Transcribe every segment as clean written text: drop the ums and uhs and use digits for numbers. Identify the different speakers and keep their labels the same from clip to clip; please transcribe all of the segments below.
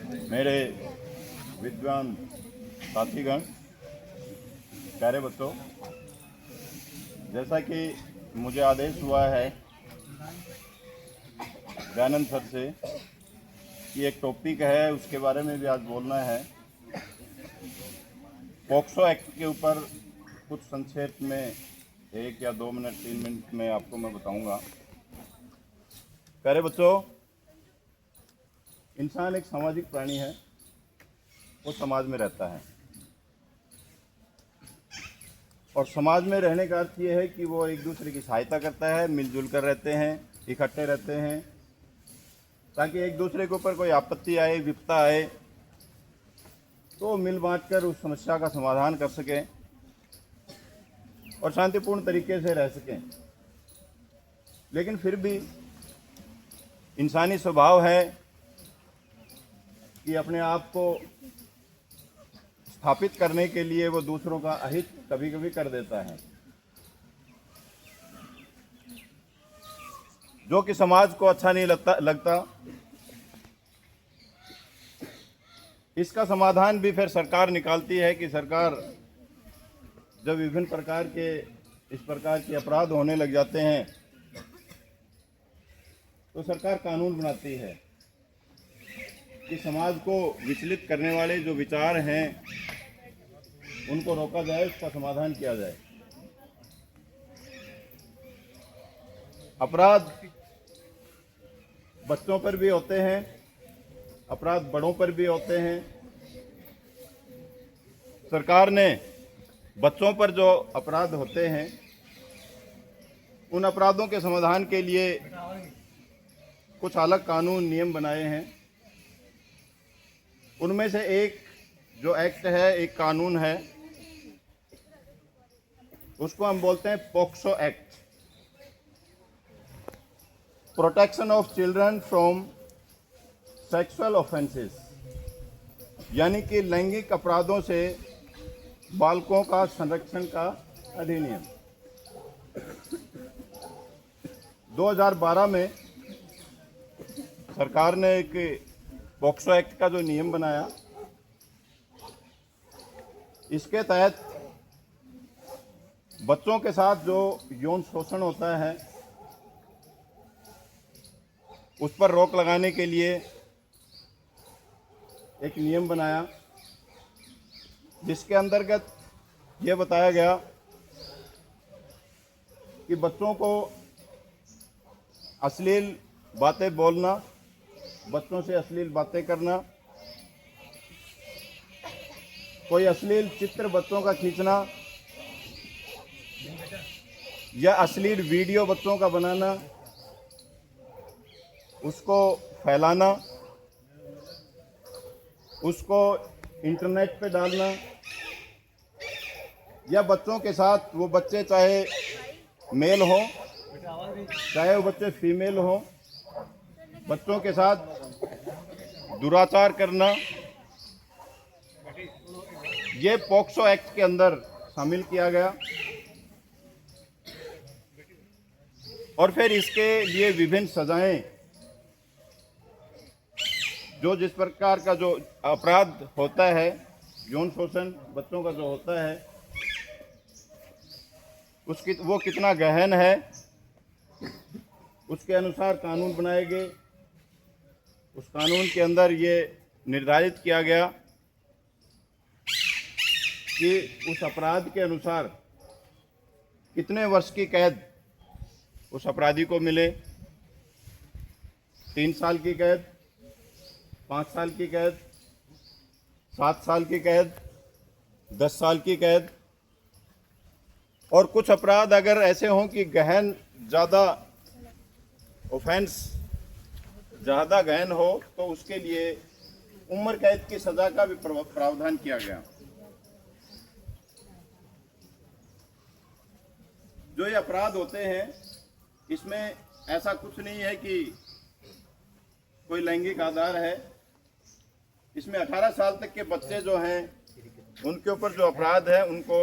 Speaker 1: मेरे विद्वान साथीगण, प्यारे बच्चों, जैसा कि मुझे आदेश हुआ है दयानंद सर से कि एक टॉपिक है, उसके बारे में भी आज बोलना है। पॉक्सो एक्ट के ऊपर कुछ संक्षेप में 1 या 2 मिनट 3 मिनट में आपको मैं बताऊंगा। प्यारे बच्चों, इंसान एक सामाजिक प्राणी है, वो समाज में रहता है और समाज में रहने का अर्थ ये है कि वो एक दूसरे की सहायता करता है, मिलजुल कर रहते हैं, इकट्ठे रहते हैं, ताकि एक दूसरे के ऊपर कोई आपत्ति आए, विपदा आए तो मिल बांट कर उस समस्या का समाधान कर सकें और शांतिपूर्ण तरीके से रह सकें। लेकिन फिर भी इंसानी स्वभाव है कि अपने आप को स्थापित करने के लिए वो दूसरों का अहित कभी कभी कर देता है, जो कि समाज को अच्छा नहीं लगता। इसका समाधान भी फिर सरकार निकालती है कि सरकार जब विभिन्न प्रकार के इस प्रकार के अपराध होने लग जाते हैं तो सरकार कानून बनाती है कि समाज को विचलित करने वाले जो विचार हैं उनको रोका जाए, उसका समाधान किया जाए। अपराध बच्चों पर भी होते हैं, अपराध बड़ों पर भी होते हैं। सरकार ने बच्चों पर जो अपराध होते हैं उन अपराधों के समाधान के लिए कुछ अलग कानून नियम बनाए हैं। उनमें से एक जो एक्ट है, एक कानून है, उसको हम बोलते हैं POCSO act, protection of children from sexual offences, यानी कि लैंगिक अपराधों से बालकों का संरक्षण का अधिनियम। 2012 में सरकार ने एक पॉक्सो एक्ट का जो नियम बनाया, इसके तहत बच्चों के साथ जो यौन शोषण होता है उस पर रोक लगाने के लिए एक नियम बनाया, जिसके अंतर्गत ये बताया गया कि बच्चों को अश्लील बातें बोलना, बच्चों से अश्लील बातें करना, कोई अश्लील चित्र बच्चों का खींचना या अश्लील वीडियो बच्चों का बनाना, उसको फैलाना, उसको इंटरनेट पे डालना, या बच्चों के साथ वो बच्चे चाहे मेल हो चाहे वो बच्चे फीमेल हो, बच्चों के साथ दुराचार करना, ये पॉक्सो एक्ट के अंदर शामिल किया गया। और फिर इसके लिए विभिन्न सजाएं, जो जिस प्रकार का जो अपराध होता है, यौन शोषण बच्चों का जो होता है, उसकी वो कितना गहन है, उसके अनुसार कानून बनाए गए। उस कानून के अंदर ये निर्धारित किया गया कि उस अपराध के अनुसार कितने वर्ष की कैद उस अपराधी को मिले। 3 साल की कैद, 5 साल की कैद, 7 साल की कैद, 10 साल की कैद। और कुछ अपराध अगर ऐसे हों कि गहन ज़्यादा ऑफेंस ज़्यादा गहन हो तो उसके लिए उम्र कैद की सज़ा का भी प्रावधान किया गया। जो ये अपराध होते हैं इसमें ऐसा कुछ नहीं है कि कोई लैंगिक आधार है। इसमें 18 साल तक के बच्चे जो हैं उनके ऊपर जो अपराध है उनको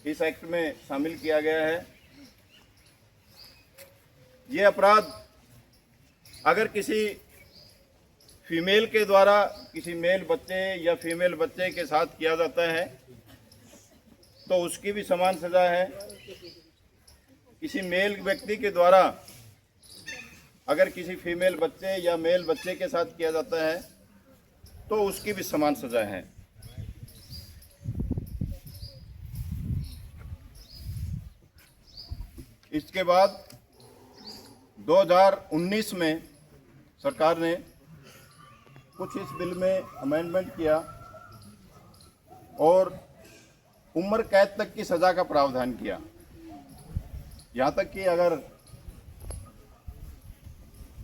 Speaker 1: इस एक्ट में शामिल किया गया है। ये अपराध अगर किसी फीमेल के द्वारा किसी मेल बच्चे या फीमेल बच्चे के साथ किया जाता है तो उसकी भी समान सज़ा है। किसी मेल व्यक्ति के द्वारा अगर किसी फीमेल बच्चे या मेल बच्चे के साथ किया जाता है तो उसकी भी समान सज़ा है। इसके बाद 2019 में सरकार ने कुछ इस बिल में अमेंडमेंट किया और उम्र कैद तक की सज़ा का प्रावधान किया। यहाँ तक कि अगर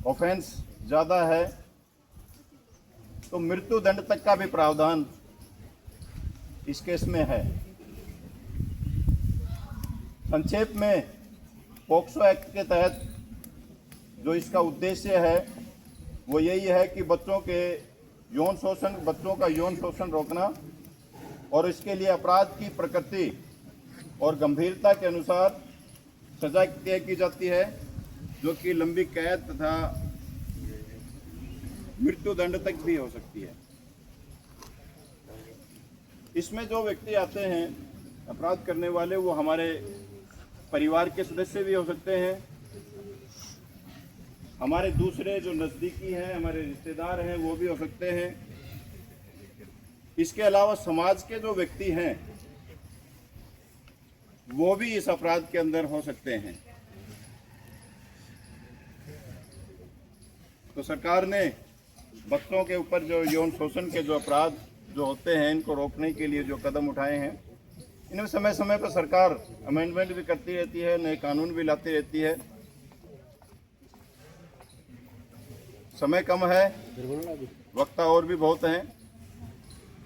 Speaker 1: ऑफेंस ज़्यादा है तो मृत्यु दंड तक का भी प्रावधान इस केस में है। संक्षेप में पॉक्सो एक्ट के तहत जो इसका उद्देश्य है वो यही है कि बच्चों का यौन शोषण रोकना और इसके लिए अपराध की प्रकृति और गंभीरता के अनुसार सजा तय की जाती है, जो कि लंबी कैद तथा मृत्यु दंड तक भी हो सकती है। इसमें जो व्यक्ति आते हैं अपराध करने वाले, वो हमारे परिवार के सदस्य भी हो सकते हैं, हमारे दूसरे जो नज़दीकी हैं, हमारे रिश्तेदार हैं, वो भी हो सकते हैं। इसके अलावा समाज के जो व्यक्ति हैं वो भी इस अपराध के अंदर हो सकते हैं। तो सरकार ने बच्चों के ऊपर जो यौन शोषण के जो अपराध जो होते हैं इनको रोकने के लिए जो कदम उठाए हैं, इनमें समय समय पर सरकार अमेंडमेंट भी करती रहती है, नए कानून भी लाती रहती है। समय कम है, वक्ता और भी बहुत हैं,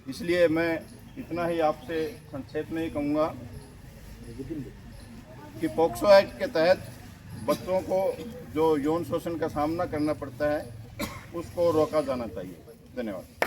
Speaker 1: इसलिए मैं इतना ही आपसे संक्षेप में ही कहूँगा कि पॉक्सो एक्ट के तहत बच्चों को जो यौन शोषण का सामना करना पड़ता है उसको रोका जाना चाहिए। धन्यवाद।